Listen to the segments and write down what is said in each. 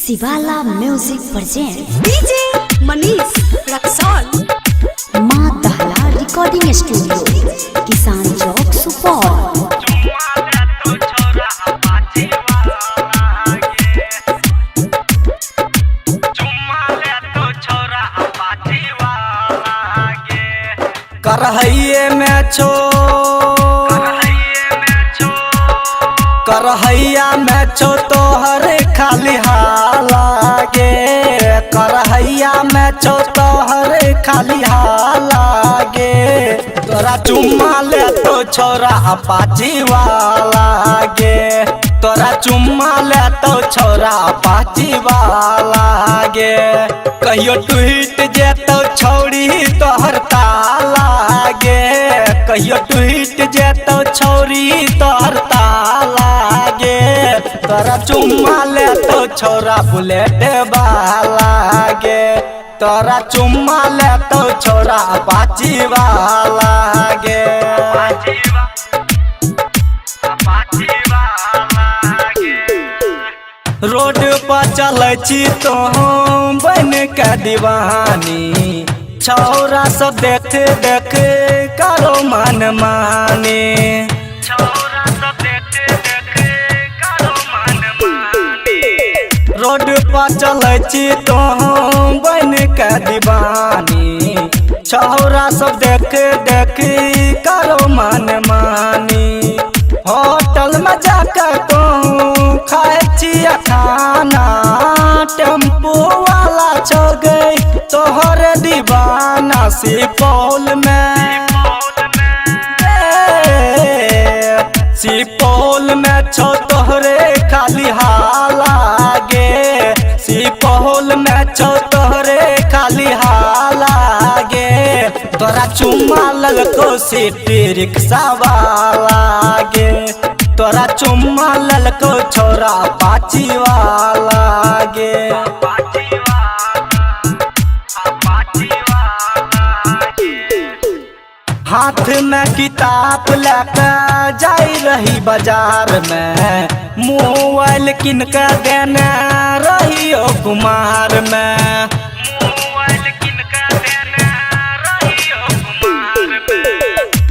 शिवाला music present DJ Manish Raxaul. माँ दहला रिकॉर्डिंग स्टूडियो किसान चौक सुपौल। करहैये में छो करहैया में छो तोहर खाली हालागे। करहैया में छो तोहर खाली हालागे। तोरा चुम्मा ले तो छोरा अपाची वाला गे। तोरा चुम्मा ले तो छोरा अपाची वाला गे। कहियो टूट जेतो छौड़ी तोहर ताला गे। कहियो टूट जेतो छौड़ी तोहर ताला गे। तोरा चुम्मा ले तो छोरा बुलेट वाला गे। तोरा चुम्मा ले तो छोरा अपाची वाला गे। रोड पर चलै छी तो बन के दीवानी। छौरा सब देख देख करो मन माने। रोड पर चलै छी तो बन के दीवानी। छौरा सब देख देख करो मन मानी। होटल में जाकर तो खाए छिया खाना। टेम्पू वाला छो गई तोहर दीवाना। सुपौल में छो तोहरे खाली हाला गे। सुपौल में छो तोहरे खाली हाला गे। तोरा चुम्मा ललको सिटी रिक्शा वाला गे। तोरा चुम्मा ललको छोरा अपाची वाला गे। हाथ में किताब लेकर जाई रही बाजार में। मोबाइल किन के देने रही ओ कुमार में।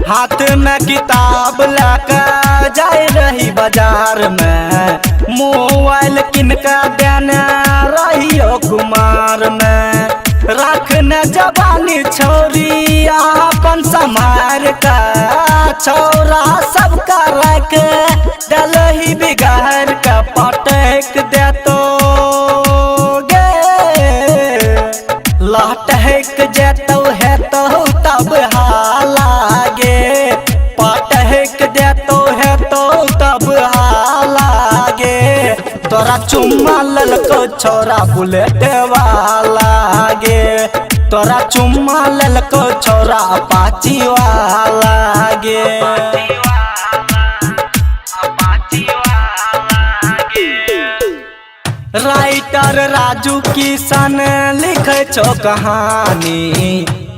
हाथ में किताब लेकर जाई रही बाजार में। मोबाइल किन के देने रही ओ कुमार में। रखने जवानी छोरी अपन संभार का। छोरा सबका रख डलही बिगाड़ का। पटक दे तो गे लटक जेतो है तो तब हाला गे। पटक दे तो है तो तब हाला गे। तोरा चुम्मा ललको छोरा बुलेट वाला गे। तोरा चुम्मा ललको छोरा अपाची वाला गे। राइटर राजू किशन लिखे छो कहानी।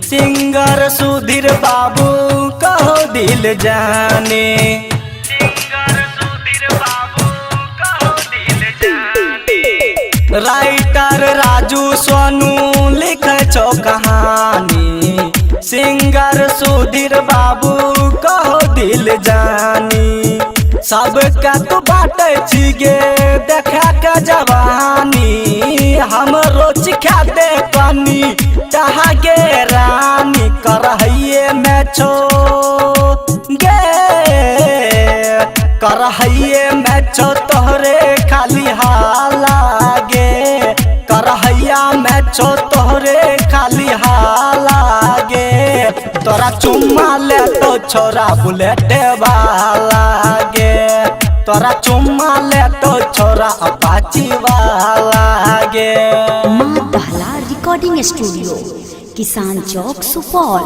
सिंगर सुधीर बाबू कहो दिल जाने। राइटर राजू सोनू लिखे छो कहानी। सिंगर सुधीर बाबू कहो दिल जानी। सबका तू बाटे छी गे देखा के जवानी। हमरो चिखा दे पानी चाहा गे रानी। करहैये में छो गे। करहैये में छो तोहरे खाली हाला गे। करहैया में छो तोहरे खाली हाला गे। तोरा चुम्मा ले तो छोरा बुलेट वाला गे। तोरा चुम्मा ले तो छोरा अपाची वाला गे। माँ दहला रिकॉर्डिंग स्टूडियो किसान चौक सुपौल।